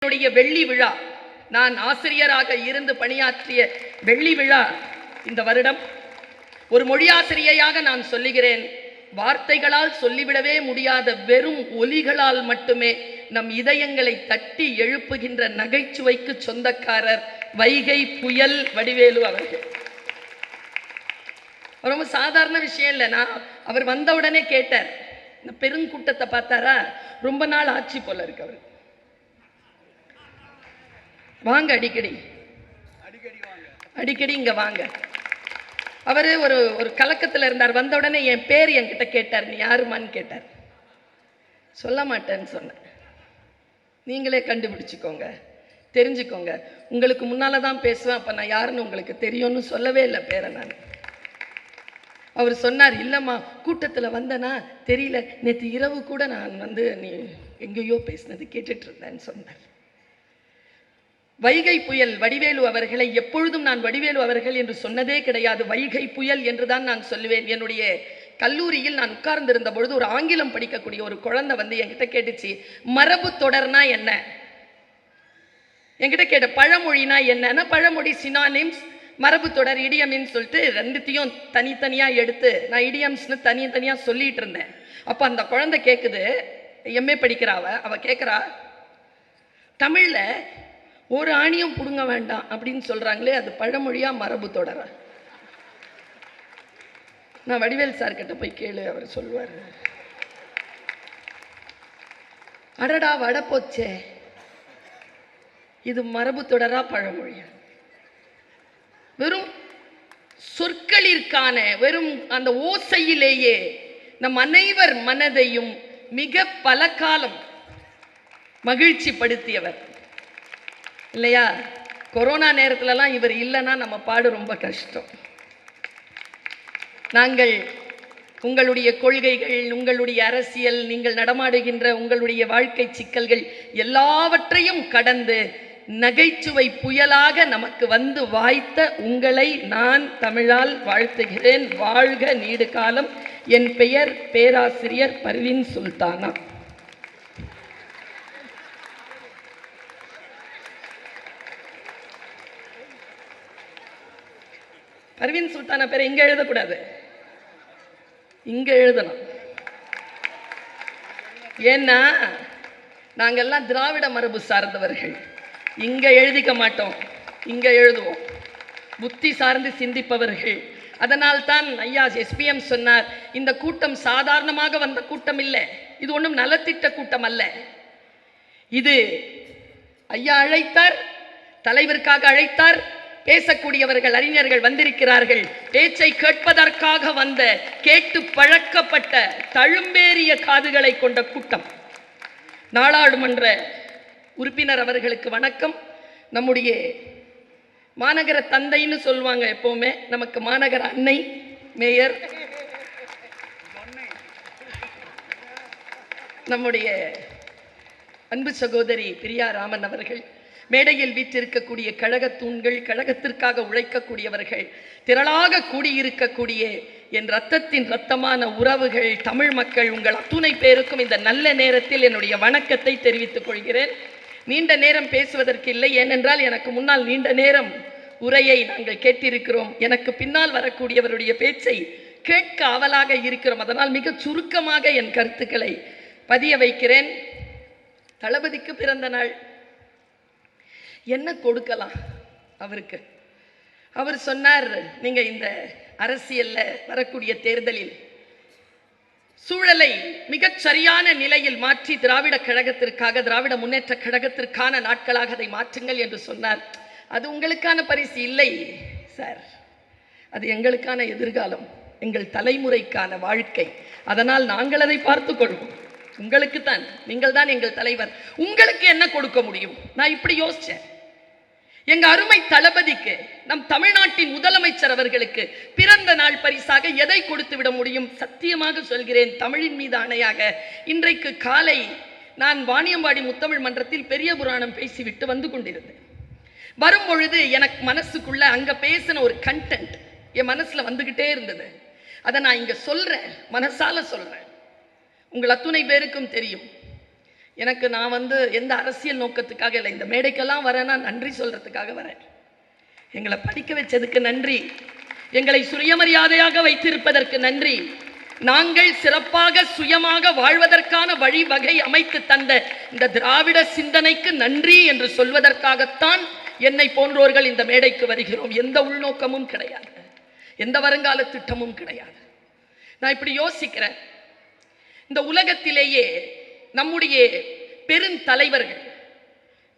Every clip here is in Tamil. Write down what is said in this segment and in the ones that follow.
என்னுடைய வெள்ளி விழா, நான் ஆசிரியராக இருந்து பணியாற்றிய வெள்ளி விழா இந்த வருடம். ஒரு மொழியாசிரியையாக நான் சொல்லுகிறேன், வார்த்தைகளால் சொல்லிவிடவே முடியாத வெறும் ஒலிகளால் மட்டுமே நம் இதயங்களை தட்டி எழுப்புகின்ற நகைச்சுவைக்கு சொந்தக்காரர் வைகை புயல் வடிவேலு அவர்கள். ரொம்ப சாதாரண விஷயம் இல்லை. நான் அவர் வந்த உடனே கேட்டார், இந்த பெருங்கூட்டத்தை பார்த்தாரா, ரொம்ப நாள் ஆட்சி போல இருக்கு அவர், வாங்க அடிக்கடி இங்க வாங்க. அவரு ஒரு கலக்கத்தில் இருந்தார். வந்த உடனே என் பேர் என்கிட்ட கேட்டார், நீ யாருமான்னு கேட்டார். சொல்ல மாட்டேன்னு சொன்னேன். நீங்களே கண்டுபிடிச்சிக்கோங்க, தெரிஞ்சுக்கோங்க. உங்களுக்கு முன்னால தான் பேசுவேன், அப்ப நான் யாருன்னு உங்களுக்கு தெரியும்னு சொல்லவே இல்லை பேரை நான். அவர் சொன்னார், இல்லைம்மா கூட்டத்தில் வந்தனா தெரியல, நேற்று இரவு கூட நான் நீ எங்கேயோ பேசினது கேட்டுட்டு இருந்தேன்னு சொன்னார். வைகை புயல் வடிவேலு அவர்களை எப்பொழுதும் நான் வடிவேலு அவர்கள் என்று சொன்னதே கிடையாது, வைகை புயல் என்றுதான் நான் சொல்லுவேன். என்னுடைய கல்லூரியில் நான் உட்கார்ந்திருந்த பொழுது ஒரு ஆங்கிலம் படிக்கக்கூடிய ஒரு குழந்தை என்கிட்ட கேட்டுச்சு, மரபு தொடர்னா என்ன என்கிட்ட கேட்ட. பழமொழினா என்னன்னா, பழமொழி சினானிம்ஸ், மரபு தொடர் இடியம்னு சொல்லிட்டு ரெண்டுத்தையும் தனித்தனியா எடுத்து நான் இடியம்ஸ்னு தனியா சொல்லிட்டு இருந்தேன். அப்ப அந்த குழந்தை கேட்குது, எம்ஏ படிக்கிறாவ, அவ கேட்கிறா, தமிழ்ல ஒரு ஆணியம் புடுங்க வேண்டாம் அப்படின்னு சொல்றாங்களே, அது பழமொழியா மரபு தொடர? நான் வடிவேல் சார் கிட்ட போய் கேளு, அவர் சொல்லுவார். அடடா வட போச்சே, இது மரபு தொடரா பழமொழியா? வெறும் சொற்களிற்கான வெறும் அந்த ஓசையிலேயே நம் அனைவர் மனதையும் மிக பல காலம் மகிழ்ச்சி படுத்தியவர் இல்லையா? கொரோனா நேரத்துலலாம் இவர் இல்லைன்னா நம்ம பாடு ரொம்ப கஷ்டம். நாங்கள் உங்களுடைய கொள்கைகள், உங்களுடைய அரசியல், நீங்கள் நடமாடுகின்ற உங்களுடைய வாழ்க்கை சிக்கல்கள் எல்லாவற்றையும் கடந்து நகைச்சுவை புயலாக நமக்கு வந்து வாய்த்த உங்களை நான் தமிழால் வாழ்த்துகிறேன். வாழ்க நீடு காலம். என் பெயர் பேராசிரியர் பர்வீன் சுல்தானா. பர்வீன் சுல்தானா பேரை இங்க எழுதக்கூடாது, இங்க எழுதணும். ஏன்னா நாங்கெல்லாம் திராவிட மரபு சார்ந்தவர்கள். இங்க எழுதிக்க மாட்டோம், இங்க எழுதுவோம். புத்தி சார்ந்து சிந்திப்பவர்கள். அதனால் தான் ஐயா எஸ்பிஎம் சொன்னார், இந்த கூட்டம் சாதாரணமாக வந்த கூட்டம் இல்லை, இது ஒன்றும் நலத்திட்ட கூட்டம் அல்ல. இது ஐயா அழைத்தார், தலைவருக்காக அழைத்தார், பேசக்கூடியவர்கள் அறிஞர்கள் வந்திருக்கிறார்கள். பேச்சை கேட்பதற்காக வந்த, கேட்டு பழக்கப்பட்ட தழும்பேறிய காதுகளை கொண்ட கூட்டம். நாடாளுமன்ற உறுப்பினர் அவர்களுக்கு வணக்கம். நம்முடைய மாநகர தந்தைன்னு சொல்லுவாங்க எப்பவுமே, நமக்கு மாநகர அன்னை மேயர் நம்முடைய அன்பு சகோதரி பிரியா ராமன் அவர்கள், மேடையில் வீற்றிருக்கக்கூடிய கழக தூண்கள், கழகத்திற்காக உழைக்கக்கூடியவர்கள், திரளாக கூடியிருக்கக்கூடிய என் ரத்தத்தின் ரத்தமான உறவுகள், தமிழ் மக்கள், உங்கள் அத்துணை பேருக்கும் இந்த நல்ல நேரத்தில் என்னுடைய வணக்கத்தை தெரிவித்துக் கொள்கிறேன். நீண்ட நேரம் பேசுவதற்கு இல்லை, ஏனென்றால் எனக்கு முன்னால் நீண்ட நேரம் உரையை நாங்கள் கேட்டிருக்கிறோம். எனக்கு பின்னால் வரக்கூடியவருடைய பேச்சை கேட்க ஆவலாக இருக்கிறோம். அதனால் மிக சுருக்கமாக என் கருத்துக்களை பதிய வைக்கிறேன். தளபதிக்கு பிறந்த நாள், என்ன கொடுக்கலாம் அவருக்கு? அவர் சொன்னார், நீங்க இந்த அரசியல்ல வரக்கூடிய தேர்தலில் சூழலை மிகச் சரியான நிலையில் மாற்றி திராவிட கழகத்திற்காக, திராவிட முன்னேற்ற கழகத்திற்கான நாட்களாக அதை மாற்றுங்கள் என்று சொன்னார். அது உங்களுக்கான பரிசு இல்லை சார், அது எங்களுக்கான எதிர்காலம், எங்கள் தலைமுறைக்கான வாழ்க்கை. அதனால் நாங்கள் அதை பார்த்துக் கொள்வோம். உங்களுக்கு தான், நீங்கள் தான் எங்கள் தலைவர், உங்களுக்கு என்ன கொடுக்க முடியும்? நான் இப்படி யோசிச்சேன். எங்க அருமை தளபதிக்கு, நம் தமிழ்நாட்டின் முதலமைச்சர் அவர்களுக்கு பிறந்த நாள் பரிசாக எதை கொடுத்து விட முடியும்? சத்தியமாக சொல்கிறேன், தமிழின் மீது ஆணையாக, இன்றைக்கு காலை நான் வாணியம்பாடி முத்தமிழ் மன்றத்தில் பெரிய புராணம் பேசிவிட்டு வந்து கொண்டிருந்தேன். வரும் பொழுது எனக்கு மனசுக்குள்ள அங்க பேசின ஒரு கண்டென்ட் என் மனசுல வந்துகிட்டே இருந்தது. அதை நான் இங்க சொல்றேன், மனசால சொல்றேன். உங்கள் அத்துணை பேருக்கும் தெரியும். எனக்கு நான் எந்த அரசியல் நோக்கத்துக்காக இல்லை, இந்த மேடைக்கெல்லாம் வரேன்னா நன்றி சொல்றதுக்காக வரேன். எங்களை படிக்க வச்சதுக்கு நன்றி, எங்களை சுயமரியாதையாக வைத்திருப்பதற்கு நன்றி, நாங்கள் சிறப்பாக சுயமாக வாழ்வதற்கான வழிவகை அமைத்து தந்த இந்த திராவிட சிந்தனைக்கு நன்றி என்று சொல்வதற்காகத்தான் என்னை போன்றோர்கள் இந்த மேடைக்கு வருகிறோம். எந்த உள்நோக்கமும் கிடையாது, எந்த வருங்கால திட்டமும் கிடையாது. நான் இப்படி யோசிக்கிறேன், இந்த உலகத்திலேயே நம்முடைய பெருந்தலைவர்கள்,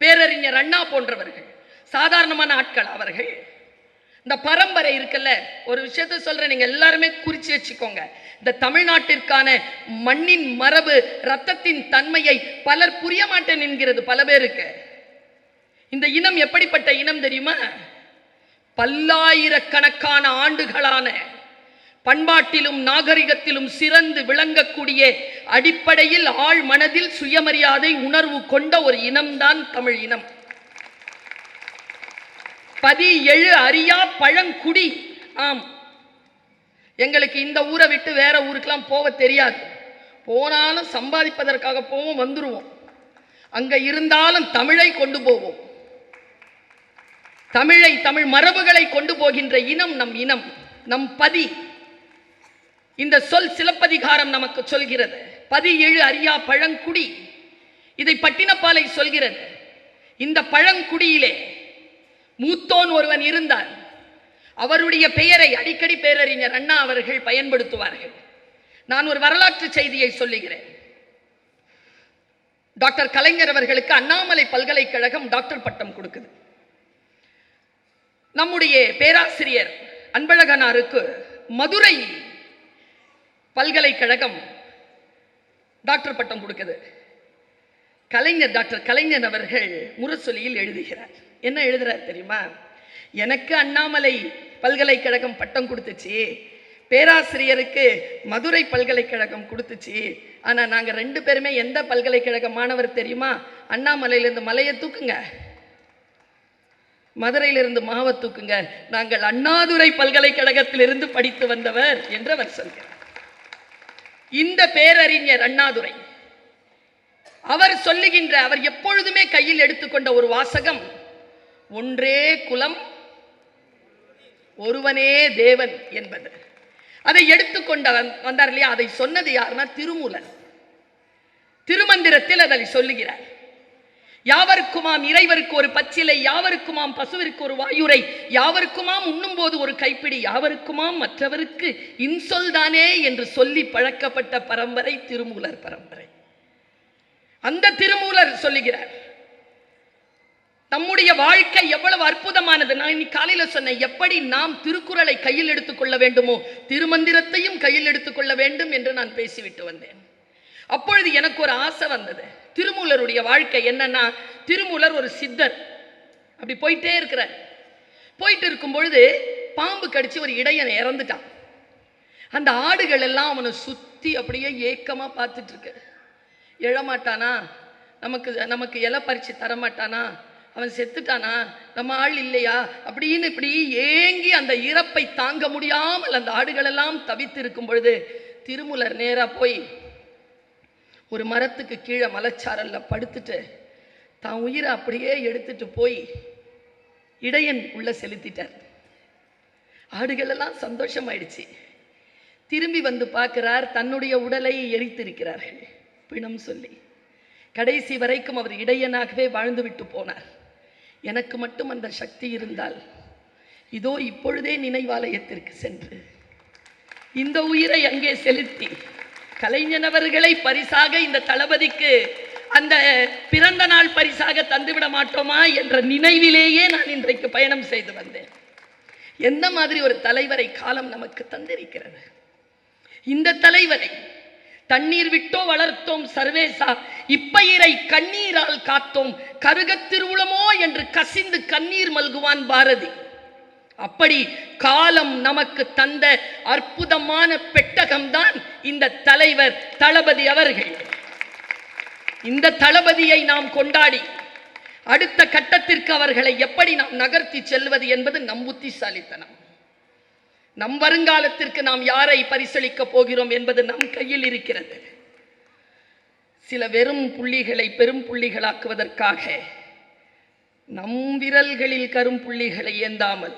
பேரறிஞர் அண்ணா போன்றவர்கள் சாதாரணமான ஆட்கள். அவர்கள் இந்த பரம்பரை இருக்குல்ல, ஒரு விஷயத்த சொல்றேன், நீங்க எல்லாருமே குறிச்சு வச்சுக்கோங்க. இந்த தமிழ்நாட்டிற்கான மண்ணின் மரபு, ரத்தத்தின் தன்மையை பலர் புரிய மாட்டேன் என்கிறது பல பேருக்கு. இந்த இனம் எப்படிப்பட்ட இனம் தெரியுமா? பல்லாயிரக்கணக்கான ஆண்டுகளான பண்பாட்டிலும் நாகரிகத்திலும் சிறந்து விளங்கக்கூடிய அடிப்படையில் ஆழ் மனதில் சுயமரியாதை உணர்வு கொண்ட ஒரு இனம்தான் தமிழ் இனம். 17 அறியா பழங்குடி. ஆம், எங்களுக்கு இந்த ஊரை விட்டு வேற ஊருக்கெல்லாம் போக தெரியாது. போனாலும் சம்பாதிப்பதற்காக போவோம், வந்துருவோம். அங்க இருந்தாலும் தமிழை கொண்டு போவோம். தமிழை, தமிழ் மரபுகளை கொண்டு போகின்ற இனம் நம் இனம், நம் பதி. இந்த சொல் சிலப்பதிகாரம் நமக்கு சொல்கிறது. 17 அறியா பழங்குடி. இதை பட்டினப்பாலை சொல்கிறது. இந்த பழங்குடியிலே மூத்தோன் ஒருவன் இருந்தான். அவருடைய பெயரை அடிக்கடி பேரறிஞர் அண்ணா அவர்கள் பயன்படுத்துவார்கள். நான் ஒரு வரலாற்று செய்தியை சொல்லுகிறேன். டாக்டர் கலைஞர் அவர்களுக்கு அண்ணாமலை பல்கலைக்கழகம் டாக்டர் பட்டம் கொடுக்குது. நம்முடைய பேராசிரியர் அன்பழகனாருக்கு மதுரை பல்கலைக்கழகம் டாக்டர் பட்டம் கொடுக்குது. கலைஞர், டாக்டர் கலைஞர் அவர்கள் முரசொலியில் எழுதுகிறார். என்ன எழுதுறார் தெரியுமா? எனக்கு அண்ணாமலை பல்கலைக்கழகம் பட்டம் கொடுத்துச்சு, பேராசிரியருக்கு மதுரை பல்கலைக்கழகம் கொடுத்துச்சு. ஆனா நாங்க 2 பேருமே எந்த பல்கலைக்கழக மாணவர் தெரியுமா? அண்ணாமலையிலிருந்து மலையை தூக்குங்க, மதுரையிலிருந்து மாவை தூக்குங்க, நாங்கள் அண்ணாதுரை பல்கலைக்கழகத்திலிருந்து படித்து வந்தவர் என்று அவர் சொல்கிறார். இந்த பேரறிஞர் அண்ணாதுரை அவர் சொல்லுகின்ற, அவர் எப்பொழுதுமே கையில் எடுத்துக்கொண்ட ஒரு வாசகம், ஒன்றே குலம் ஒருவனே தேவன் என்பது. அதை எடுத்துக்கொண்ட வந்தார் இல்லையா? அதை சொன்னது யாருன்னா திருமூலர். திருமந்திரத்தில் அதை சொல்லுகிறார். யாவருக்குமாம் இறைவருக்கு ஒரு பச்சிலை, யாவருக்குமாம் பசுவிற்கு ஒரு வாயுரை, யாவருக்குமாம் உண்ணும் போது ஒரு கைப்பிடி, யாவருக்குமாம் மற்றவருக்கு இன்சொல் தானே என்று சொல்லி பழக்கப்பட்ட பரம்பரை திருமூலர் பரம்பரை. அந்த திருமூலர் சொல்லுகிறார், நம்முடைய வாழ்க்கை எவ்வளவு அற்புதமானது. நான் இன்னைக்கு காலையில சொன்னேன், எப்படி நாம் திருக்குறளை கையில் எடுத்துக்கொள்ள வேண்டுமோ திருமந்திரத்தையும் கையில் எடுத்துக்கொள்ள வேண்டும் என்று நான் பேசிவிட்டு வந்தேன். அப்பொழுது எனக்கு ஒரு ஆசை வந்தது. திருமூலருடைய வாழ்க்கை என்னன்னா, திருமூலர் ஒரு சித்தர். அப்படி போயிட்டே இருக்கிறார். போயிட்டு இருக்கும் பொழுது பாம்பு கடிச்சு ஒரு இடையன் இறந்துட்டான். அந்த ஆடுகள் எல்லாம் அவனை சுத்தி அப்படியே ஏக்கமா பார்த்துட்டு இருக்கு. எழமாட்டானா, நமக்கு இலை பறிச்சு தரமாட்டானா, அவன் செத்துட்டானா, நம்ம ஆள் இல்லையா அப்படின்னு இப்படி ஏங்கி அந்த இறப்பை தாங்க முடியாமல் அந்த ஆடுகள் எல்லாம் தவித்து இருக்கும் பொழுது திருமூலர் நேரா போய் ஒரு மரத்துக்கு கீழே மலைச்சாரல்ல படுத்துட்டு தான் உயிரை அப்படியே எடுத்துட்டு போய் இடையன் உள்ள செலுத்திட்டார். ஆடுகள் எல்லாம் சந்தோஷமாயிடுச்சு. திரும்பி வந்து பார்க்கிறார், தன்னுடைய உடலை எரித்திருக்கிறார்கள் பிணம் சொல்லி. கடைசி வரைக்கும் அவர் இடையனாகவே வாழ்ந்து விட்டு போனார். எனக்கு மட்டும் அந்த சக்தி இருந்தால் இதோ இப்பொழுதே நினைவாலயத்திற்கு சென்று இந்த உயிரை அங்கே செலுத்தி கலைஞனவர்களை பரிசாக இந்த தளபதிக்கு அந்த பிறந்த நாள் பரிசாக தந்துவிட மாட்டோமா என்ற நினைவிலேயே நான் இன்றைக்கு பயணம் செய்து வந்தேன். எந்த மாதிரி ஒரு தலைவரை காலம் நமக்கு தந்திருக்கிறது. இந்த தலைவரை தண்ணீர் விட்டோ வளர்த்தோம் சர்வேசா, இப்பயிரை கண்ணீரால் காத்தோம், கருகத் திருவுளமோ என்று கசிந்து கண்ணீர் மல்குவான் பாரதி. அப்படி காலம் நமக்கு தந்த அற்புதமான பெட்டகம்தான் இந்த தலைவர் தளபதி அவர்கள். இந்த தளபதியை நாம் கொண்டாடி அடுத்த கட்டத்திற்கு அவர்களை எப்படி நாம் நகர்த்தி செல்வது என்பது நம் புத்திசாலித்தனம். நம் வருங்காலத்திற்கு நாம் யாரை பரிசளிக்க போகிறோம் என்பது நம் கையில் இருக்கிறது. சில வெறும் புள்ளிகளை பெரும் புள்ளிகளாக்குவதற்காக நம் விரல்களில் கரும்புள்ளிகளை ஏந்தாமல்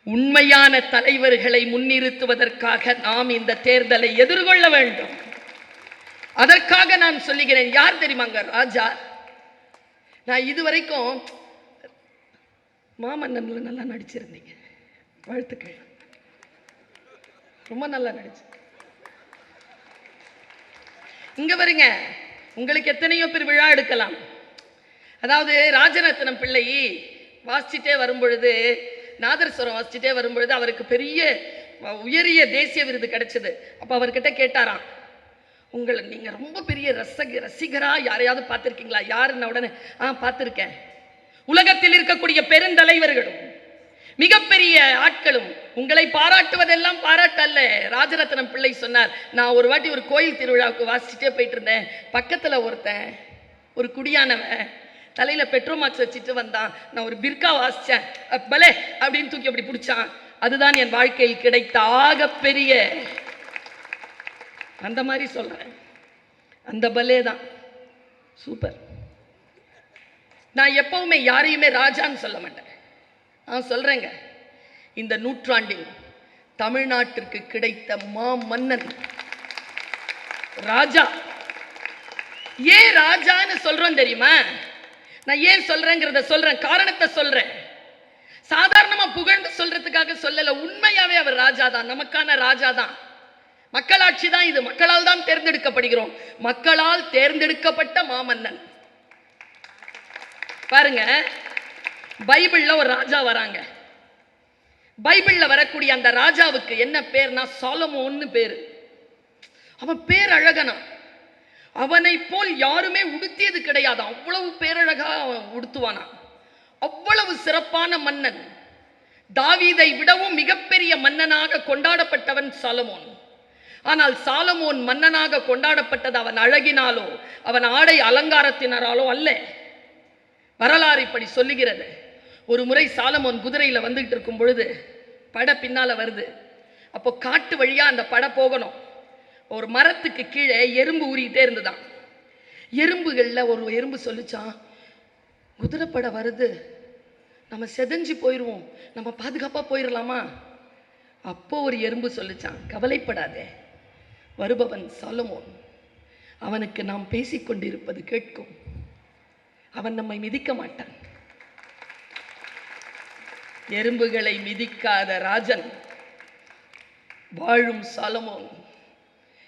உண்மையான தலைவர்களை முன்னிறுத்துவதற்காக நாம் இந்த தேர்தலை எதிர்கொள்ள வேண்டும். அதற்காக நான் சொல்லுகிறேன். யார் தெரியுமாங்க ராஜா? நான் இதுவரைக்கும் மாமன்னன்ல நல்லா நடிச்சிருந்தீங்க, வாழ்த்துக்கள், ரொம்ப நல்லா நடிச்சு. இங்க வருங்க, உங்களுக்கு எத்தனையோ பேர் விழா எடுக்கலாம். அதாவது ராஜரத்னம் பிள்ளை வாசிச்சுட்டே வரும்பொழுது, நாதஸ்வரம் வாசிச்சுட்டே வரும்பொழுது அவருக்கு பெரிய உயரிய தேசிய விருது கிடைச்சது. அப்போ அவர்கிட்ட கேட்டாராம், உங்களை நீங்கள் ரொம்ப பெரிய ரசிகரா யாரையாவது பார்த்துருக்கீங்களா? யாருன்ன உடனே பார்த்துருக்கேன். உலகத்தில் இருக்கக்கூடிய பெருந்தலைவர்களும் மிகப்பெரிய ஆட்களும் உங்களை பாராட்டுவதெல்லாம் பாராட்டல்ல. ராஜரத்னம் பிள்ளை சொன்னார், நான் ஒரு வாட்டி ஒரு கோயில் திருவிழாவுக்கு வாசிச்சுட்டே போயிட்டு இருந்தேன். பக்கத்தில் ஒருத்தன் ஒரு குடியானவன் தலையில் பெட்ரோமாக்ஸ் வச்சுட்டு வந்தான். நான் ஒரு பிர்கா வாசித்தேன், பலே அப்படின்னு தூக்கி அப்படி பிடிச்சான். அதுதான் என் வாழ்க்கையில் கிடைத்த ஆகப்பெரிய, அந்த மாதிரி சொல்கிறேன், அந்த பலே தான் சூப்பர். நான் எப்பவுமே யாரையுமே ராஜான்னு சொல்ல மாட்டேன். நான் சொல்கிறேங்க, இந்த நூற்றாண்டில் தமிழ்நாட்டிற்கு கிடைத்த மன்னன் ராஜா. ஏன் ராஜான்னு சொல்கிறோம் தெரியுமா? நான் ஏன் சொல்கிறேங்கிறத சொல்கிறேன், காரணத்தை சொல்கிறேன். சாதாரணமாக புகழ்ந்து சொல்கிறதுக்காக சொல்லலை, உண்மையாகவே அவர் ராஜா தான், நமக்கான ராஜா தான். மக்களாட்சி தான் இது, மக்களால் தான் தேர்ந்தெடுக்கப்படுகிறோம். மக்களால் தேர்ந்தெடுக்கப்பட்ட மாமன்னன். பாருங்க, பைபிள்ல ஒரு ராஜா வராங்க. பைபிள்ல வரக்கூடிய அந்த ராஜாவுக்கு என்ன பேர்னா சாலமோன்னு பேரு. அவன் பேர் அழகனா, அவனை போல் யாருமே உடுத்தியது கிடையாது. அவ்வளவு பேரழகா அவன் உடுத்துவானா. அவ்வளவு சிறப்பான மன்னன். தாவீதை விடவும் மிகப்பெரிய மன்னனாக கொண்டாடப்பட்டவன் சாலமோன். ஆனால் சாலமோன் மன்னனாக கொண்டாடப்பட்டது அவன் அழகினாலோ அவன் ஆடை அலங்காரத்தினராலோ அல்ல. வரலாறு இப்படி சொல்லுகிறது. ஒரு முறை சாலமோன் குதிரையில வந்துகிட்டு இருக்கும் பொழுது படை பின்னால வருது. அப்போ காட்டு வழியா அந்த படை போகணும். ஒரு மரத்துக்கு கீழே எறும்பு ஊறிட்டே இருந்துதான். எறும்புகள்ல ஒரு எறும்பு சொல்லிச்சான், குதிரைப்படை வருது, நம்ம செதஞ்சு போயிடுவோம், நம்ம பாதுகாப்பா போயிடலாமா? அப்போ ஒரு எறும்பு சொல்லிச்சான், கவலைப்படாதே, வருபவன் சாலமோன், அவனுக்கு நாம் பேசிக்கொண்டிருப்பது கேட்கும், அவன் நம்மை மிதிக்க மாட்டான். எறும்புகளை மிதிக்காத ராஜன் வாழும் சாலமோன்.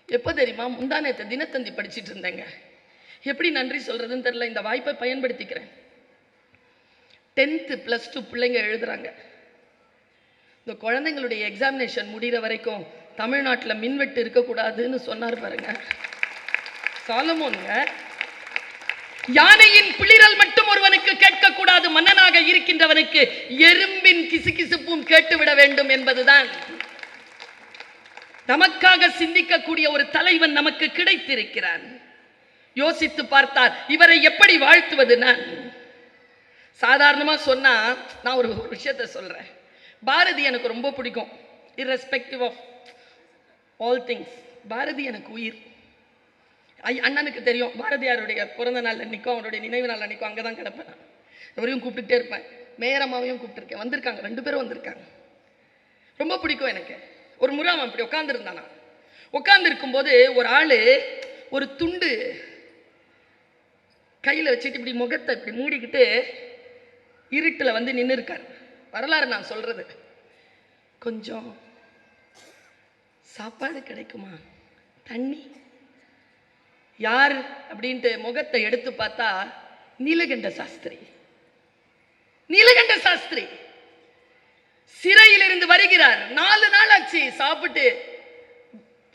எப்போ தெரியுமா? முந்தானேத்த தினத்தந்தி படிச்சுட்டு இருந்தேங்க. எப்படி நன்றி சொல்றதுன்னு தெரியல. இந்த வாய்ப்பை பயன்படுத்திக்கிறேன். 10th +2 பிள்ளைங்க எழுதுறாங்க. இந்த குழந்தைங்களுடைய எக்ஸாமினேஷன் முடிகிற வரைக்கும் தமிழ்நாட்டில் மின்வெட்டு இருக்கக்கூடாதுன்னு சொன்னார் பாருங்க சாலமோனுங்க. யானையின் பிளிரல் மட்டும் ஒருவனுக்கு கேட்கக்கூடாது, மன்னனாக இருக்கின்றவனுக்கு எறும்பின் கிசுகிசுப்பும் கேட்டுவிட வேண்டும் என்பதுதான். நமக்காக சிந்திக்கக்கூடிய ஒரு தலைவன் நமக்கு கிடைத்திருக்கிறான். யோசித்து பார்த்தார், இவரை எப்படி வாழ்த்துவது? நான் சாதாரணமா சொன்னா, நான் ஒரு விஷயத்தை சொல்றேன். பாரதி எனக்கு ரொம்ப பிடிக்கும், irrespective of all things. Bharathi எனக்கு உயிர். அண்ணனுக்கு தெரியும், பாரதியாருடைய பிறந்த நாள் அன்னைக்கும் அவருடைய நினைவு நாள் அன்னைக்கும் அங்கே தான் கிடப்பேன். நான் எவரையும் கூப்பிட்டுட்டே இருப்பேன். மேயரம்மாவையும் கூப்பிட்டுருக்கேன், வந்திருக்காங்க, 2 பேரும் வந்திருக்காங்க. ரொம்ப பிடிக்கும் எனக்கு. ஒரு முறை அவன் இப்படி உட்காந்துருந்தானா, உட்காந்துருக்கும் போது ஒரு ஆள் ஒரு துண்டு கையில் வச்சுட்டு இப்படி முகத்தை இப்படி மூடிக்கிட்டு இருட்டில் வந்து நின்று இருக்கார். வரலாறு நான் சொல்றது. கொஞ்சம் சாப்பாடு கிடைக்குமா, தண்ணி? யார் அப்படின்ட்டு முகத்தை எடுத்து பார்த்தா நீலகண்ட சாஸ்திரி. நீலகண்ட சாஸ்திரி சிறையிலிருந்து வருகிறார். 4 நாள் ஆச்சு சாப்பிட்டு.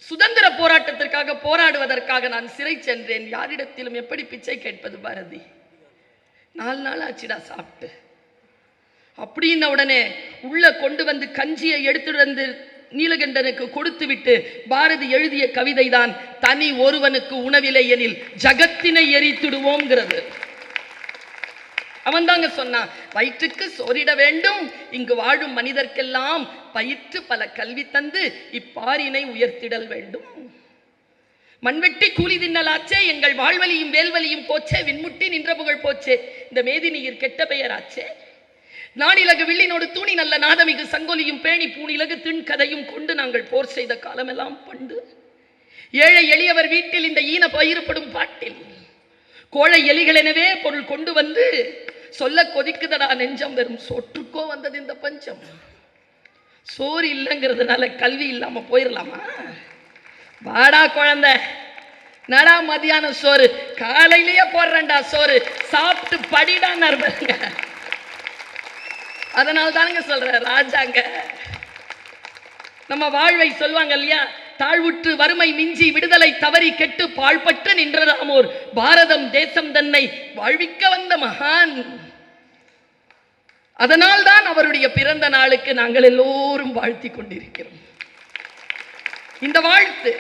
சுதந்திர போராட்டத்திற்காக போராடுவதற்காக நான் சிறை சென்றேன். யாரிடத்திலும் எப்படி பிச்சை கேட்பது பாரதி? 4 நாள் ஆச்சுடா சாப்பிட்டு. அப்படின்ன உடனே உள்ள கொண்டு வந்து கஞ்சியை எடுத்துட்டு வந்து நீலகண்டனுக்கு கொடுத்து விட்டு பாரதி எழுதிய கவிதை தான், தனி ஒருவனுக்கு உணவில்லை எனில் ஜகத்தினை எரித்துடுவோம்ங்கிறது. அவன் தாங்க சொன்னான், வயிற்றுக்கு சோறிட வேண்டும், இங்கு வாழும் மனிதர்க்கெல்லாம் பயிற்று பல கல்வி தந்து இப்பாரினை உயர்த்திடல் வேண்டும். மண்வெட்டி கூலி தின்னலாச்சே, எங்கள் வாழ்வலியும் வேல்வலியும் போச்சே, விண்முட்டி நின்ற புகழ் போச்சே, இந்த மேதினியர் கெட்ட பெயராச்சே. நானிலகு வில்லினோடு தூணி நல்ல நாதமிகு சங்கொலியும் பேணி பூணிலகு திண் கதையும் கொண்டு நாங்கள் போர் செய்த காலமெல்லாம் பண்டு. ஏழை எளியவர் வீட்டில் இந்த ஈன பயிர்படும் பாட்டில் கோழை எலிகள் எனவே பொருள் கொண்டு வந்து சொல்ல கொதிக்குதடா நெஞ்சம், வெறும் சோற்றுக்கோ வந்தது இந்த பஞ்சம். சோறு இல்லைங்கிறதுனால கல்வி இல்லாம போயிடலாமா? வாடா குழந்தை, நடா மதியானம் சோறு, காலையிலேயே போடுறேன்டா சோறு, சாப்பிட்டு படிடான்னு இருப்பாங்க. அதனால தானுங்க சொல்ற ராஜாங்க நம்ம வாழ்வை சொல்லுவாங்க இல்லையா, தாழ்வுற்று வறுமை மிஞ்சி விடுதலை தவறி கெட்டு பாழ்பட்டு நின்றதாமோர் பாரதம் தேசம் தன்னை வாழ்விக்க வந்த மகான். அதனால் தான் அவருடைய பிறந்த நாளுக்கு நாங்கள் எல்லோரும் வாழ்த்தி கொண்டிருக்கிறோம். இந்த வாழ்த்து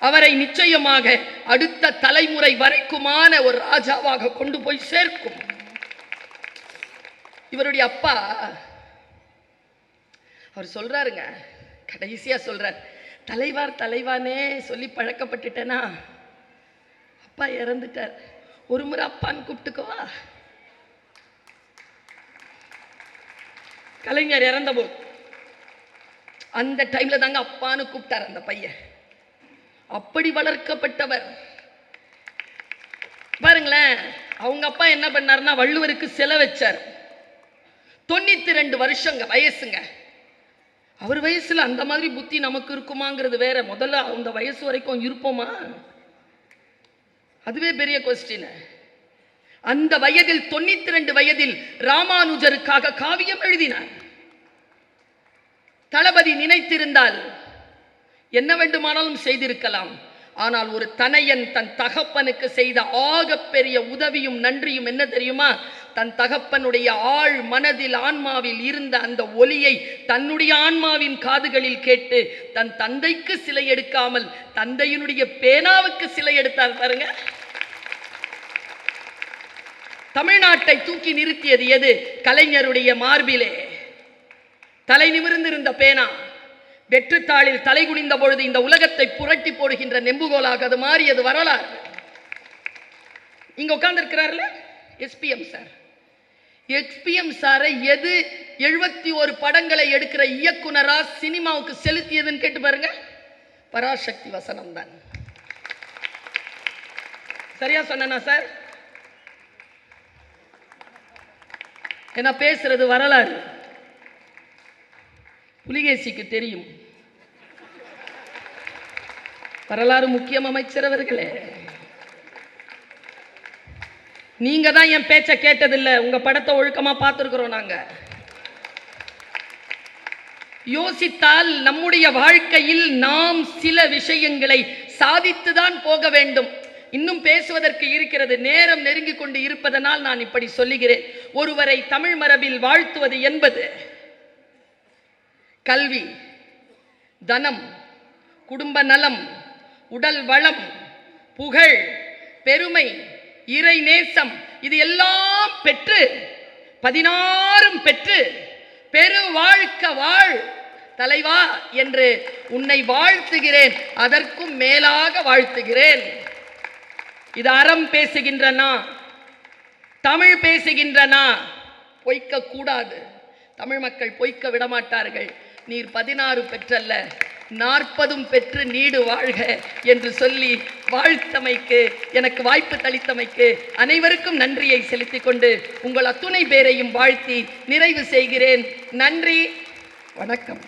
அவரை நிச்சயமாக அடுத்த தலைமுறை வரைக்குமான ஒரு ராஜாவாக கொண்டு போய் சேர்க்கும். இவருடைய அப்பா அவர் சொல்றாருங்க, கடைசியா சொல்றார், தலைவார் தலைவானே சொல்லி பழக்கப்பட்டுட்டேனா, அப்பா இறந்துட்டார், ஒரு முறை அப்பான்னு கூப்பிட்டுக்கோவா. கலைஞர் இறந்தபோது அந்த டைம்ல தாங்க அப்பான்னு கூப்பிட்டார் அந்த பையன். அப்படி வளர்க்கப்பட்டவர் பாருங்களேன். அவங்க அப்பா என்ன பண்ணாருன்னா வள்ளுவருக்கு சிலை வச்சார். 92 வருஷங்க வயசுங்க. அவர் வயசுல அந்த மாதிரி புத்தி நமக்கு இருக்குமாங்கிறது வேற. முதல்ல அந்த வயசு வரைக்கும் இருப்போமா? அதுவே பெரிய கொஸ்டின். அந்த வயதில் 92 வயதில் ராமானுஜருக்காக காவியம் எழுதினார். தளபதி நினைத்திருந்தால் என்ன வேண்டுமானாலும் செய்திருக்கலாம். ஆனால் ஒரு தனையன் தன் தகப்பனுக்கு செய்த ஆகப்பெரிய உதவியும் நன்றியும் என்ன தெரியுமா? தன் தகப்பனுடைய ஆழ் மனதில் ஆன்மாவில் இருந்த அந்த ஒலியை தன்னுடைய ஆன்மாவின் காதுகளில் கேட்டு தன் தந்தைக்கு சிலை எடுக்காமல் தந்தையினுடைய பேனாவுக்கு சிலை எடுத்தார் பாருங்க. தமிழ்நாட்டை தூக்கி நிறுத்தியது எது? கலைஞருடைய மார்பிலே தலை நிமிர்ந்திருந்த பேனா. வெற்றுத்தாளில் தலை குனிந்த பொழுது இந்த உலகத்தை புரட்டி போடுகின்ற நெம்புகோலாக அது மாறியது வரலாறு. இங்க உட்கார்ந்து இருக்கிறார்ல எஸ்பிஎம் சார். எஸ்பிஎம் சாரை எது 71 படங்களை எடுக்கிற இயக்குனரா சினிமாவுக்கு செலுத்தியதுன்னு கேட்டு பாருங்க. பராசக்தி வசனம் தான். சரியா சொன்னா சார்? என்ன பேசுறது வரலாறு. புலிகேசிக்கு தெரியும் வரலாறு முக்கியம். அமைச்சர் அவர்களே, நீங்க தான் என் பேச்ச கேட்டதில்லை. உங்க படத்தை ஒழுக்கமா பார்த்திருக்கிறோம் நாங்க. யோசித்தால் நம்முடைய வாழ்க்கையில் நாம் சில விஷயங்களை சாதித்துதான் போக வேண்டும். இன்னும் பேசுவதற்கு இருக்கிறது. நேரம் நெருங்கிக் கொண்டு இருப்பதனால் நான் இப்படி சொல்லுகிறேன். ஒருவரை தமிழ் மரபில் வாழ்த்துவது என்பது கல்வி, தனம், குடும்ப நலம், உடல் வளம், புகழ், பெருமை, இறை நேசம், இது எல்லாம் பெற்று 16 பெற்று பெரு வாழ்க்க வாழ் தலைவா என்று உன்னை வாழ்த்துகிறேன். அதற்கும் மேலாக வாழ்த்துகிறேன். இது அறம் பேசுகின்றனா, தமிழ் பேசுகின்றனா? பொய்க்க கூடாது. தமிழ் மக்கள் பொய்க்க விடமாட்டார்கள். நீர் 16 பெற்றல்ல 40 பெற்று நீடு வாழ்க என்று சொல்லி வாழ்த்தமைக்கு, எனக்கு வாய்ப்பு தளித்தமைக்கு அனைவருக்கும் நன்றியை செலுத்திக் கொண்டு உங்கள் அத்துணை பேரையும் வாழ்த்தி நிறைவு செய்கிறேன். நன்றி, வணக்கம்.